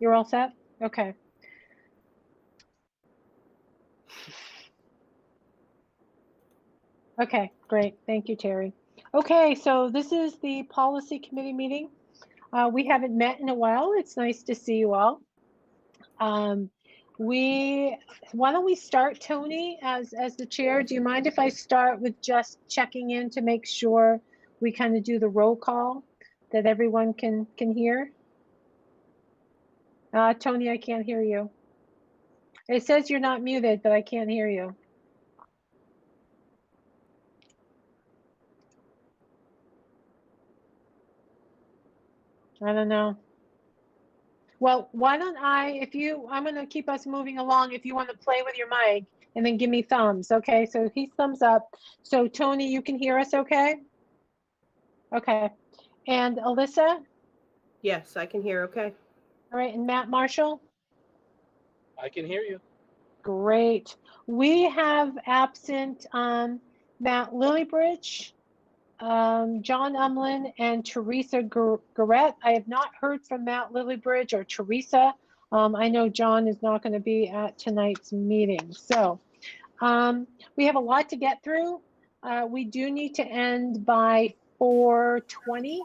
You're all set? Okay. Okay, great. Thank you, Terry. Okay, so this is the policy committee meeting. We haven't met in a while. It's nice to see you all. Why don't we start, Tony, as the chair? Do you mind if I start with just checking in to make sure we kind of do the roll call that everyone can hear? Tony, I can't hear you. It says you're not muted, but I can't hear you. I don't know. Well, why don't I'm going to keep us moving along. If you want to play with your mic and then give me thumbs. Okay, so he's thumbs up. So Tony, you can hear us okay? Okay. And Alyssa? Yes, I can hear okay. All right, and Matt Marshall? I can hear you. Great. We have absent Matt Lillibridge, John Umlin, and Teresa Garrett. I have not heard from Matt Lillibridge or Teresa. I know John is not going to be at tonight's meeting. So we have a lot to get through. We do need to end by 4:20.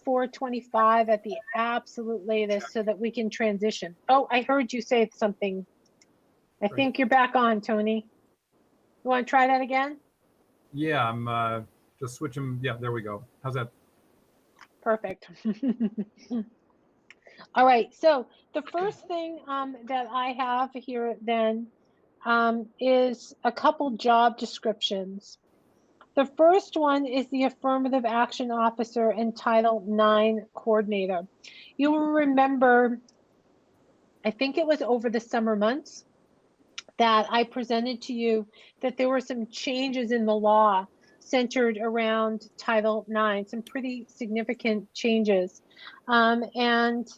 4:25 at the absolute latest so that we can transition. Oh, I heard you say something. I think you're back on, Tony. You want to try that again? Yeah, I'm just switching. Yeah, there we go. How's that? Perfect. All right, so the first thing that I have here then is a couple job descriptions. The first one is the Affirmative Action Officer and Title IX Coordinator. You will remember, I think it was over the summer months, that I presented to you that there were some changes in the law centered around Title IX, some pretty significant changes. And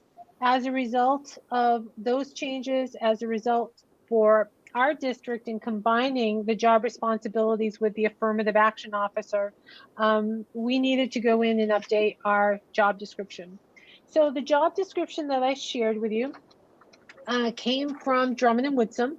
as a result of those changes, as a result for our district in combining the job responsibilities with the Affirmative Action Officer, we needed to go in and update our job description. So the job description that I shared with you came from Drummond and Woodson.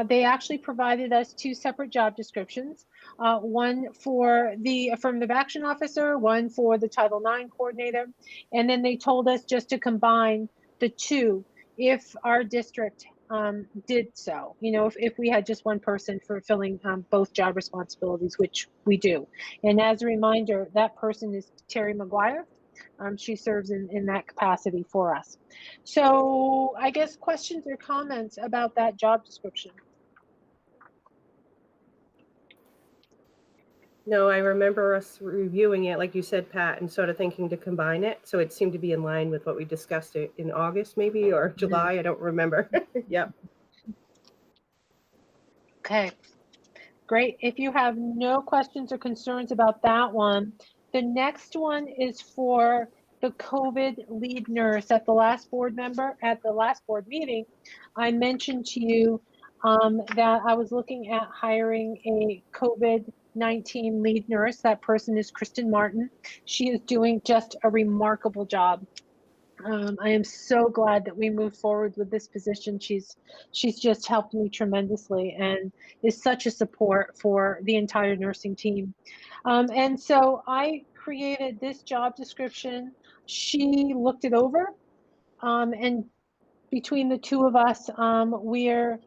They actually provided us two separate job descriptions, one for the Affirmative Action Officer, one for the Title IX Coordinator. And then they told us just to combine the two if our district did so, you know, if we had just one person fulfilling both job responsibilities, which we do. And as a reminder, that person is Terry McGuire. She serves in that capacity for us. So I guess questions or comments about that job description? No, I remember us reviewing it, like you said, Pat, and sort of thinking to combine it. So it seemed to be in line with what we discussed in August, maybe, or July. I don't remember. Yep. Okay, great. If you have no questions or concerns about that one, the next one is for the COVID lead nurse. At the last board meeting, I mentioned to you that I was looking at hiring a COVID-19 lead nurse. That person is Kristen Martin. She is doing just a remarkable job. I am so glad that we moved forward with this position. She's just helped me tremendously and is such a support for the entire nursing team. And so I created this job description. She looked it over, and between the two of us, we're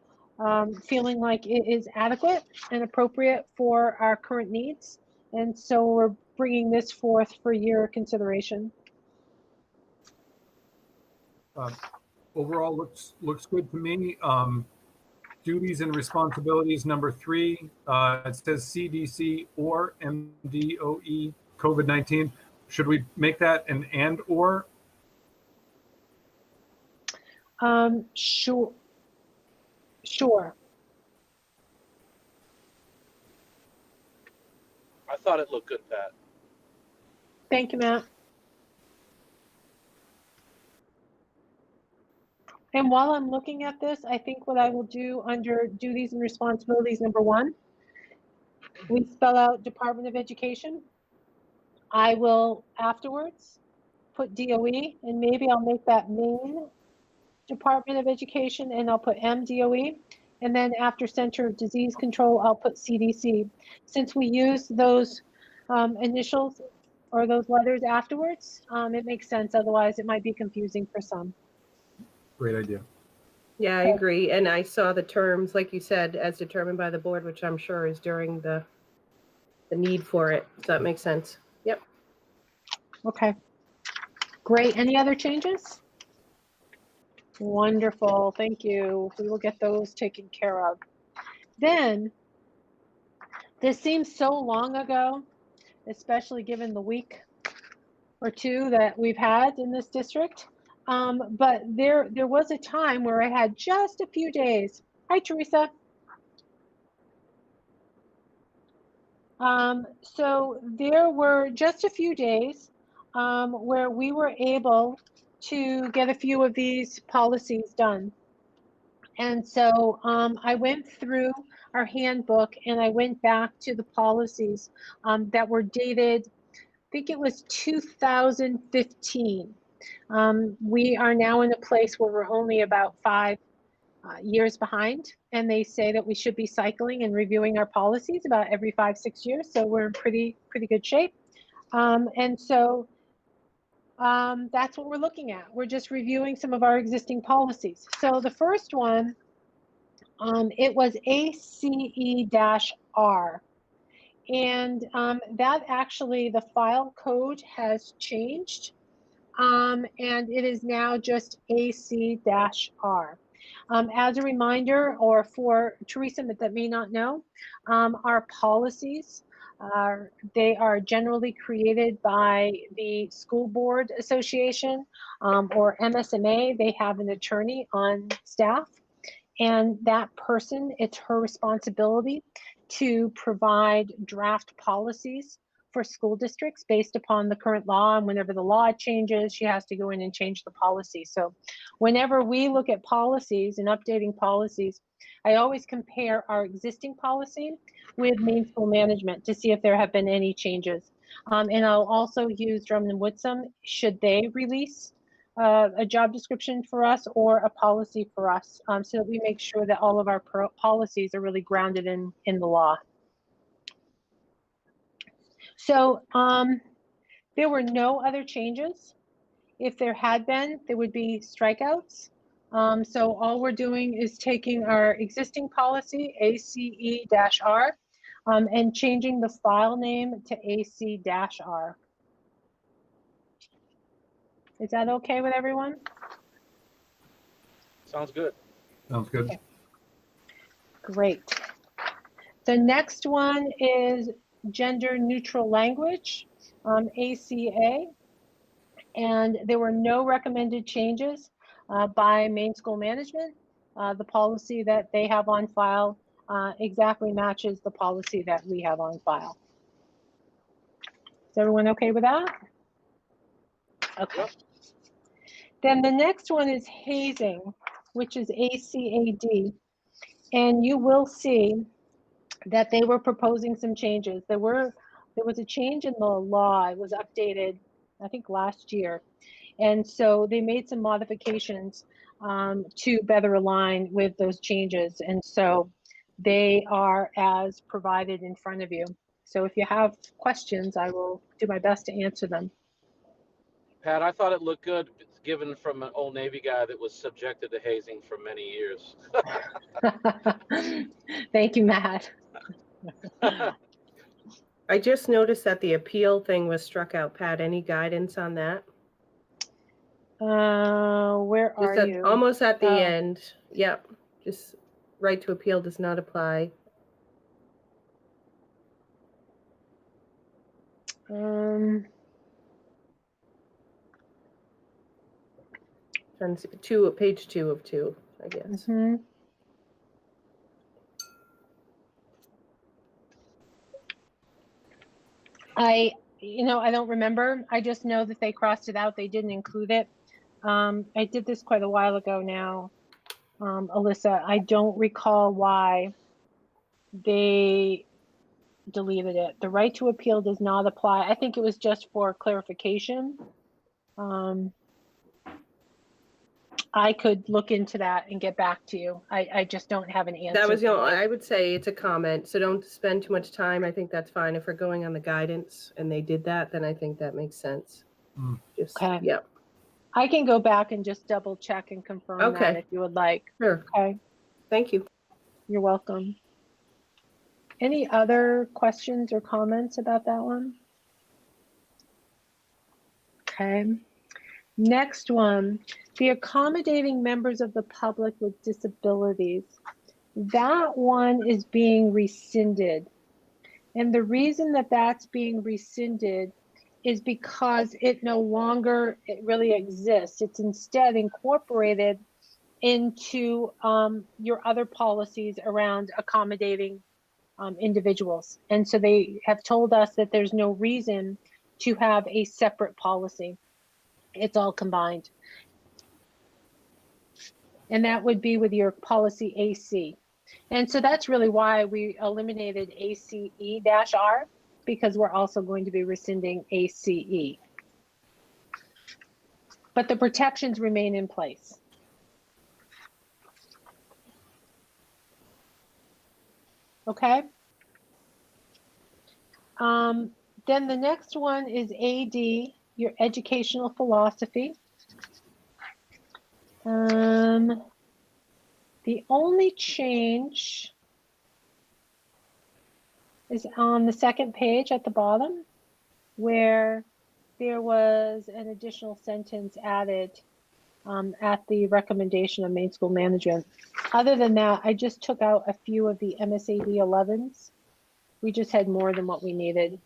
feeling like it is adequate and appropriate for our current needs. And so we're bringing this forth for your consideration. Overall, looks good to me. Duties and responsibilities, number 3, it says CDC or MDOE COVID-19. Should we make that an and or? Sure. I thought it looked good, Pat. Thank you, Matt. And while I'm looking at this, I think what I will do under duties and responsibilities, number 1, we spell out Department of Education. I will afterwards put DOE, and maybe I'll make that main Department of Education, and I'll put MDOE. And then after Center of Disease Control, I'll put CDC. Since we use those initials or those letters afterwards, it makes sense. Otherwise, it might be confusing for some. Great idea. Yeah, I agree. And I saw the terms, like you said, as determined by the board, which I'm sure is during the need for it. So that makes sense. Yep. Okay. Great. Any other changes? Wonderful. Thank you. We will get those taken care of. Then, this seems so long ago, especially given the week or two that we've had in this district. But there was a time where I had just a few days. Hi, Teresa. So there were just a few days where we were able to get a few of these policies done. And so I went through our handbook and I went back to the policies that were dated, I think it was 2015. We are now in a place where we're only about 5 years behind, and they say that we should be cycling and reviewing our policies about every 5-6 years. So we're in pretty good shape. And so that's what we're looking at. We're just reviewing some of our existing policies. So the first one, it was ACE-R. And that actually, the file code has changed. And it is now just AC-R. As a reminder, or for Teresa that may not know, our policies they are generally created by the School Board Association or MSMA. They have an attorney on staff, and that person, it's her responsibility to provide draft policies for school districts based upon the current law. And whenever the law changes, she has to go in and change the policy. So whenever we look at policies and updating policies, I always compare our existing policy with main school management to see if there have been any changes. And I'll also use Drummond and Woodsum should they release a job description for us or a policy for us, so that we make sure that all of our policies are really grounded in the law. So there were no other changes. If there had been, there would be strikeouts. So all we're doing is taking our existing policy, ACE-R, and changing the file name to AC-R. Is that okay with everyone? Sounds good. Sounds good. Okay. Great. The next one is gender neutral language, ACA. And there were no recommended changes by main school management. The policy that they have on file exactly matches the policy that we have on file. Is everyone okay with that? Okay. Yep. Then the next one is hazing, which is ACAD. And you will see that they were proposing some changes. There was a change in the law. It was updated, I think, last year. And so they made some modifications to better align with those changes. And so they are as provided in front of you. So if you have questions, I will do my best to answer them. Pat, I thought it looked good, given from an old Navy guy that was subjected to hazing for many years. Thank you, Matt. I just noticed that the appeal thing was struck out. Pat, any guidance on that? Where are you? Almost at the end. Yep. Just right to appeal does not apply. Page 2 of 2, I guess. Mm-hmm. I don't remember. I just know that they crossed it out. They didn't include it. I did this quite a while ago now, Alyssa. I don't recall why they deleted it. The right to appeal does not apply. I think it was just for clarification. I could look into that and get back to you. I just don't have an answer. That was, for that. I would say it's a comment, so don't spend too much time. I think that's fine. If we're going on the guidance and they did that, then I think that makes sense. Mm. Just, Okay. yeah. I can go back and just double check and confirm that Okay. if you would like. Sure. Okay, Thank you. you're welcome. Any other questions or comments about that one? Okay. Next one, the accommodating members of the public with disabilities. That one is being rescinded. And the reason that that's being rescinded is because it no longer really exists. It's instead incorporated into your other policies around accommodating individuals. And so they have told us that there's no reason to have a separate policy. It's all combined. And that would be with your policy AC. And so that's really why we eliminated ACE-R, because we're also going to be rescinding ACE. But the protections remain in place. Okay. Then the next one is AD, your educational philosophy. The only change is on the second page at the bottom, where there was an additional sentence added at the recommendation of main school management. Other than that, I just took out a few of the MSAD11s. We just had more than what we needed.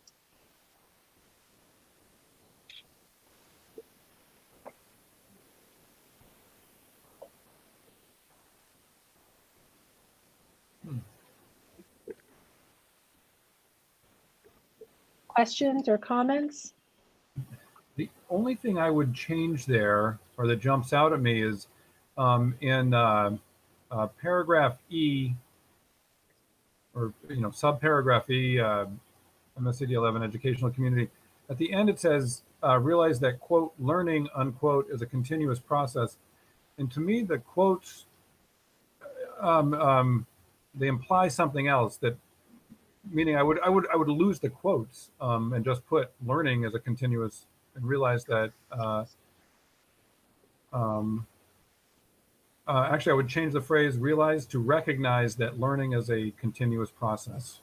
Questions or comments? The only thing I would change there, or that jumps out at me, is in paragraph E, or subparagraph E, MSAD11 educational community. At the end, it says, realize that, quote, learning, unquote, is a continuous process. And to me, the quotes, they imply something else, that meaning I would lose the quotes and just put learning as a continuous, and realize that actually I would change the phrase realize to recognize that learning is a continuous process.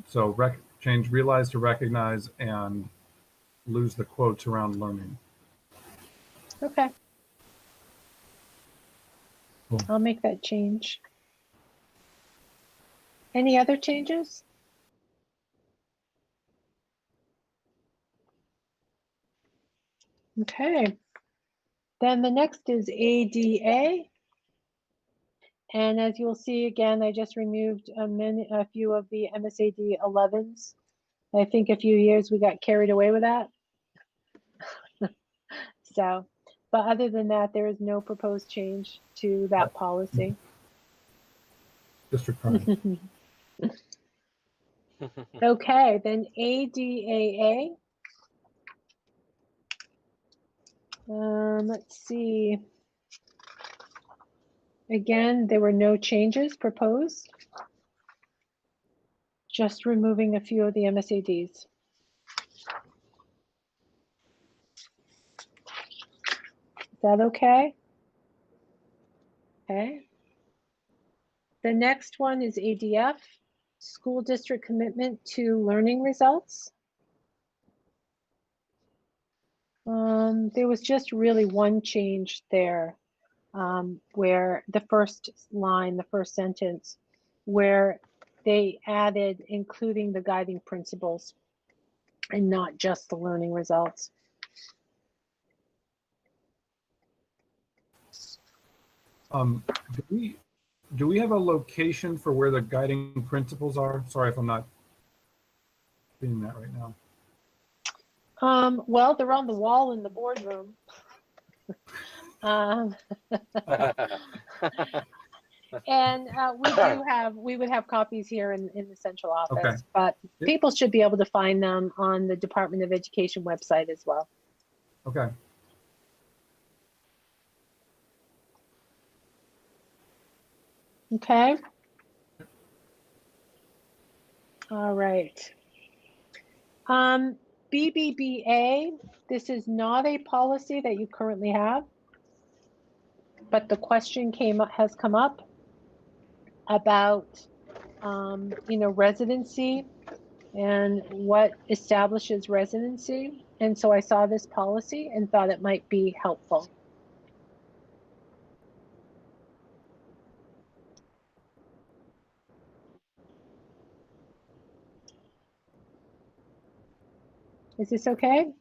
So change realize to recognize and lose the quotes around learning. Okay. Cool. I'll make that change. Any other changes? Okay. Then the next is ADA. And as you'll see again, I just removed a few of the MSAD 11s. I think a few years we got carried away with that. So, but other than that, there is no proposed change to that policy. District 5. Okay, then ADAA. Let's see. Again, there were no changes proposed. Just removing a few of the MSADs. Is that okay? Okay. The next one is ADF, school district commitment to learning results. There was just really one change there, where the first line, the first sentence, where they added including the guiding principles and not just the learning results. Do we have a location for where the guiding principles are? Sorry if I'm not seeing that right now. Well, they're on the wall in the boardroom. And we would have copies here in the central office, Okay. but Yep. people should be able to find them on the Department of Education website as well. Okay. Okay. All right. BBBA, this is not a policy that you currently have, but the question has come up about, residency and what establishes residency. And so I saw this policy and thought it might be helpful. Is this okay?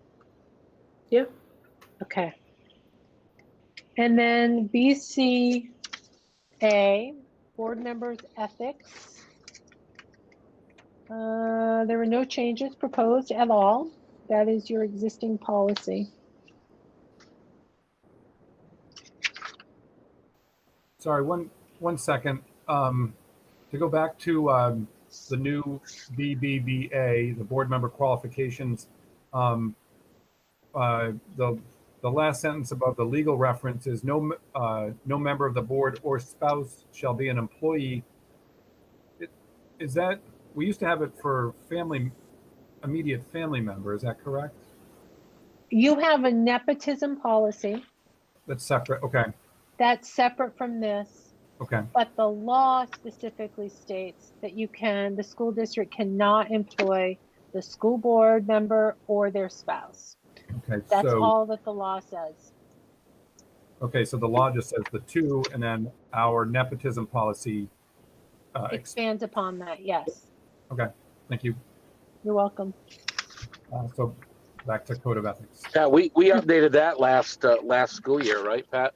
Yeah. Okay. And then BCA, board members' ethics. There were no changes proposed at all. That is your existing policy. Sorry, one second. To go back to the new BBBA, the board member qualifications, the last sentence above the legal reference is no member of the board or spouse shall be an employee. Is that, we used to have it for immediate family member, is that correct? You have a nepotism policy That's separate, okay, that's separate from this, okay, but the law specifically states that the school district cannot employ the school board member or their spouse. okay. That's So, all that the law says. okay, so the law just says the two, and then our nepotism policy Expands upon that, yes. okay, thank you. You're welcome. So back to code of ethics. Pat, we updated that last school year, right, Pat?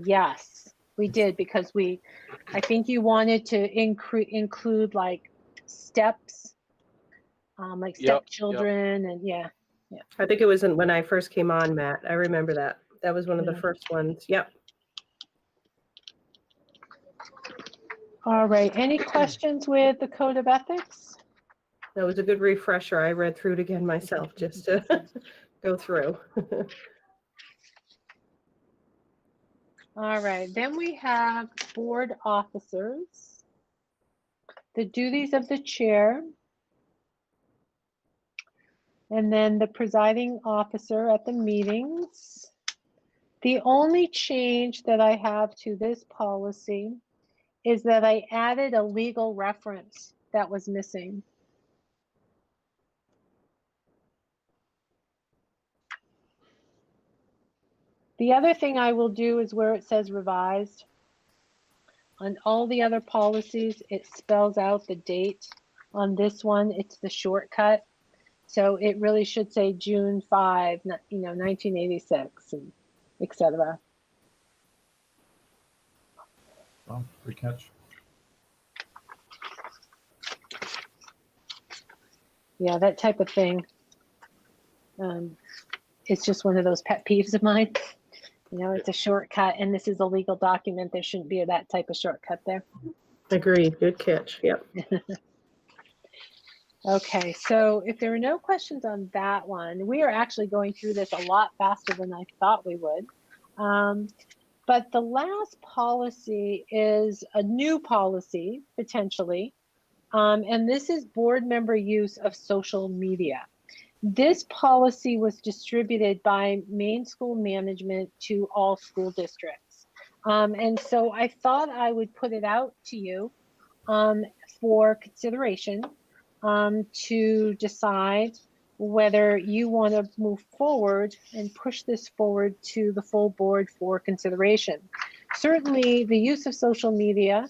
Yes, we did, because I think you wanted to include like steps, like stepchildren, and yeah. I think it was when I first came on, Matt. I remember that. That was one of the Yeah. first ones. Yep. All right, any questions with the code of ethics? That was a good refresher. I read through it again myself just to go through. All right, then we have board officers, the duties of the chair, and then the presiding officer at the meetings. The only change that I have to this policy is that I added a legal reference that was missing. The other thing I will do is where it says revised. On all the other policies, it spells out the date. On this one, it's the shortcut. So it really should say June 5, 1986, and et cetera. Well, good catch. Yeah, that type of thing. It's just one of those pet peeves of mine. It's a shortcut, and this is a legal document. There shouldn't be that type of shortcut there. Agreed. Good catch. Yep. Okay, so if there are no questions on that one, we are actually going through this a lot faster than I thought we would. But the last policy is a new policy, potentially, and this is board member use of social media. This policy was distributed by Maine School Management to all school districts. And so I thought I would put it out to you for consideration to decide whether you want to move forward and push this forward to the full board for consideration. Certainly, the use of social media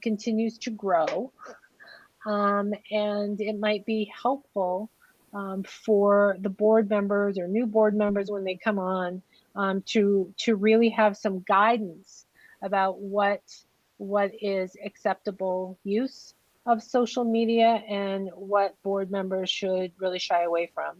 continues to grow, and it might be helpful for the board members or new board members when they come on to really have some guidance about what is acceptable use of social media and what board members should really shy away from.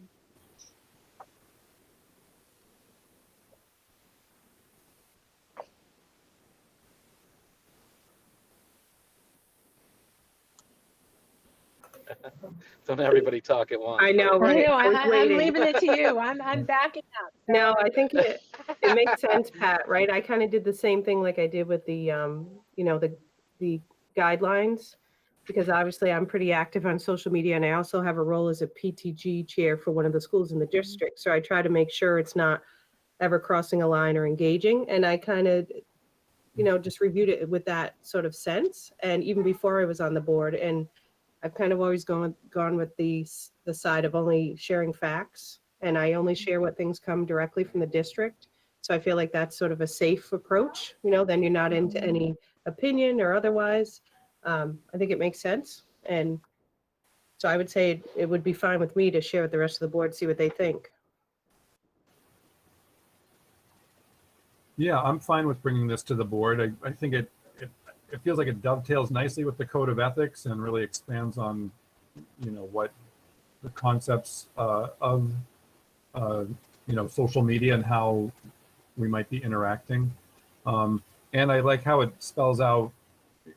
Don't everybody talk at once. I know, right? right? I know, I was I'm waiting. leaving it to you. I'm backing up. No, I think it makes sense, Pat, right? I kind of did the same thing like I did with the, you know, the guidelines, because obviously I'm pretty active on social media, and I also have a role as a PTG chair for one of the schools in the district. So I try to make sure it's not ever crossing a line or engaging. And I kind of, you know, just reviewed it with that sort of sense. And even before I was on the board, and I've kind of always gone with the side of only sharing facts, and I only share what things come directly from the district. So I feel like that's sort of a safe approach. You know, then you're not into any opinion or otherwise. I think it makes sense, and so I would say it would be fine with me to share with the rest of the board, see what they think. Yeah, I'm fine with bringing this to the board. I think it feels like it dovetails nicely with the code of ethics and really expands on, you know, what the concepts of, you know, social media and how we might be interacting. And I like how it spells out,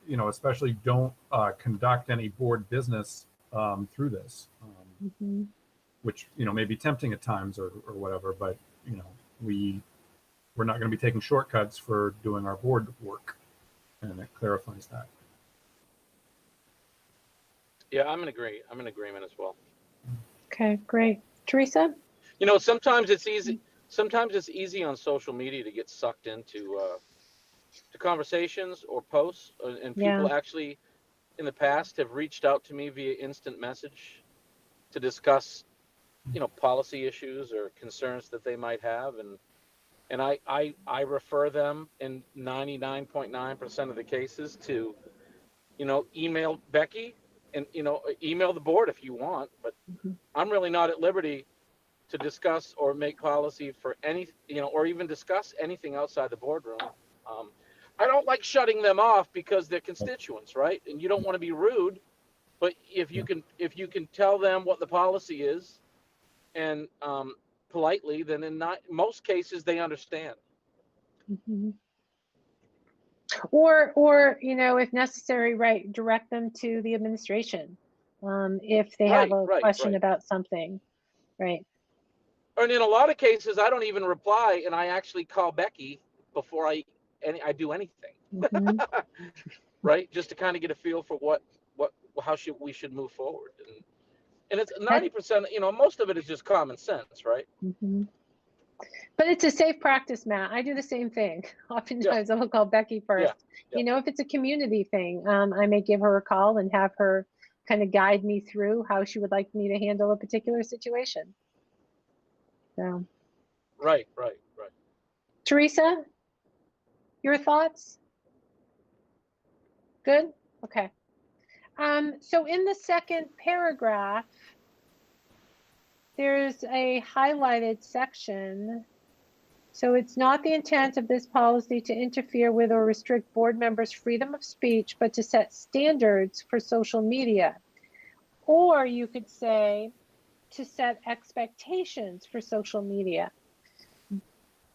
you know, especially don't conduct any board business through this, which, you know, may be tempting at times or whatever, but, you know, we're not going to be taking shortcuts for doing our board work, and it clarifies that. Yeah, I'm in agreement as well. Okay, great. Teresa? You know, sometimes it's easy. Sometimes it's easy on social media to get sucked into to conversations or posts, and people actually, in the past, have reached out to me via instant message to discuss, you know, policy issues or concerns that they might have, and I refer them in 99.9% of the cases to, you know, email Becky, and, you know, email the board if you want, but I'm really not at liberty to discuss or make policy for any, you know, or even discuss anything outside the boardroom. I don't like shutting them off because they're constituents, right? And you don't want to be rude, but if you can tell them what the policy is, and politely, then in not most cases they understand. Or you know, if necessary, right, direct them to the administration if they have a question about something, right? And in a lot of cases, I don't even reply, and I actually call Becky before I do anything, right? Just to kind of get a feel for how we should move forward, and it's 90%. You know, most of it is just common sense, right? But it's a safe practice, Matt. I do the same thing. Oftentimes I'll call Becky first. You know, if it's a community thing, I may give her a call and have her kind of guide me through how she would like me to handle a particular situation. So. Right. Teresa, your thoughts? Good? Okay. So in the second paragraph, there's a highlighted section. So it's not the intent of this policy to interfere with or restrict board members' freedom of speech, but to set standards for social media. Or you could say to set expectations for social media.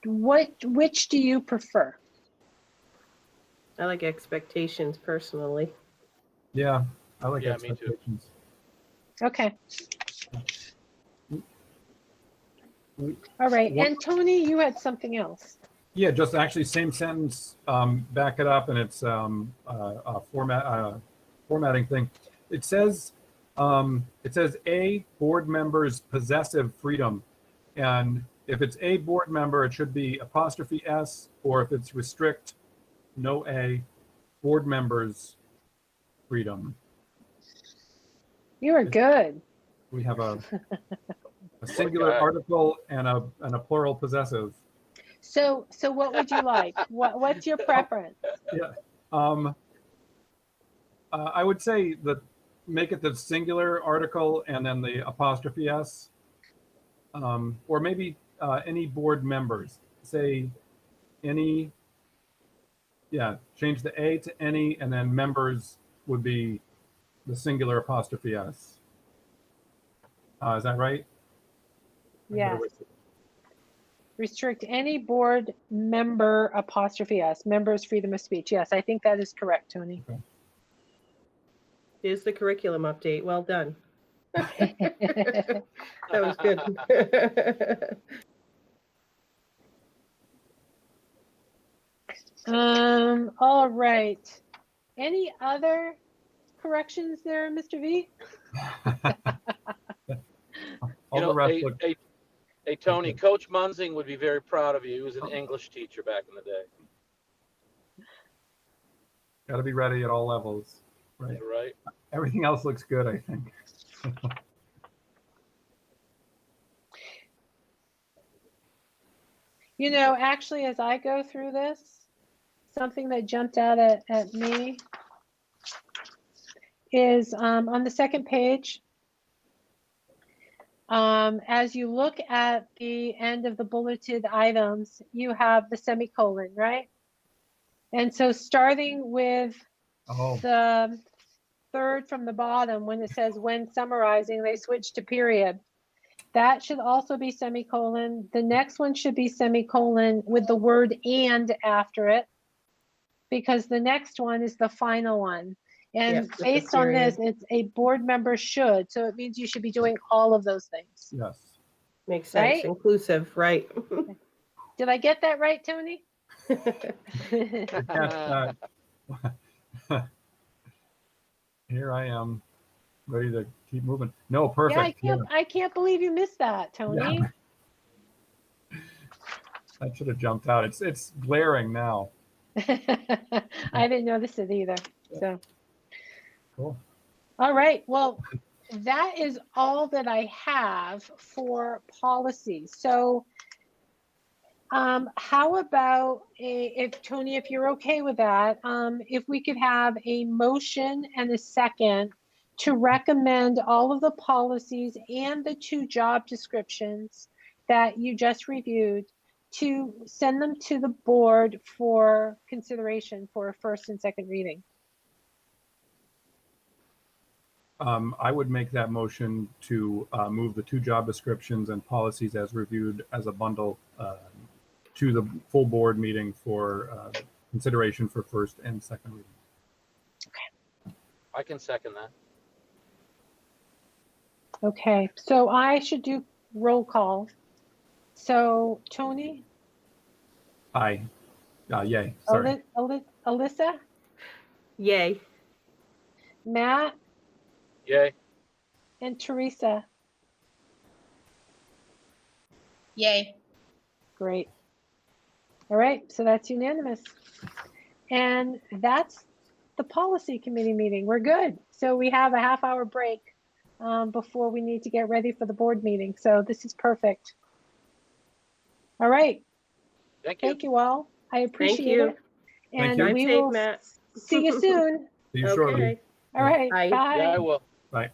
Which do you prefer? I like expectations personally. Yeah, I like expectations. Me too. Okay. All right, and Tony, you had something else. Yeah, just actually same sentence, back it up, and it's a formatting thing. It says a board member's possessive freedom, and if it's a board member, it should be apostrophe S, or if it's restrict, no A, board members' freedom. You are good. We have a singular article and a plural possessive. So what would you like? What's your preference? Yeah, I would say that make it the singular article and then the apostrophe S, or maybe any board members. Say any. Yeah, change the A to any, and then members would be the singular apostrophe S. Is that right? Yes. Restrict any board member apostrophe S, members' freedom of speech. Yes, I think that is correct, Tony. Okay. Here's the curriculum update. Well done. That was good. All right. Any other corrections there, Mr. V? All the rest look. Hey, Tony, Coach Munzing would be very proud of you. He was an English teacher back in the day. Got to be ready at all levels. Right. Right. Everything else looks good, I think. You know, actually, as I go through this, something that jumped out at me is on the second page, as you look at the end of the bulleted items, you have the semicolon, right? And so starting with the third from the bottom, when it says when summarizing, they switch to period. That should also be semicolon. The next one should be semicolon with the word and after it, because the next one is the final one. And based on this, it's a board member should. So it means you should be doing all of those things. Yes. Makes sense. Right? Inclusive, right? Did I get that right, Tony? Here I am, ready to keep moving. No, perfect. Yeah, I can't believe you missed that, Tony. Yeah. That should have jumped out. It's glaring now. I didn't notice it either. So Cool. all right. Well, that is all that I have for policy. So how about if Tony, if you're okay with that, if we could have a motion and a second to recommend all of the policies and the 2 job descriptions that you just reviewed, to send them to the board for consideration for a first and second reading. I would make that motion to move the 2 job descriptions and policies as reviewed as a bundle to the full board meeting for consideration for first and second reading. Okay. I can second that. Okay, so I should do roll call. So Tony? Aye. Yay. Sorry. Alyssa? Yay. Matt? Yay. And Teresa? Yay. Great. All right, so that's unanimous. And that's the policy committee meeting. We're good. So we have a half-hour break before we need to get ready for the board meeting. So this is perfect. All right. Thank you. Thank you all. I appreciate you. it. And Thank you. we Drive safe, will Matt. see you soon. See you shortly. Okay. All right. Bye. Bye. Yeah, I will. Bye.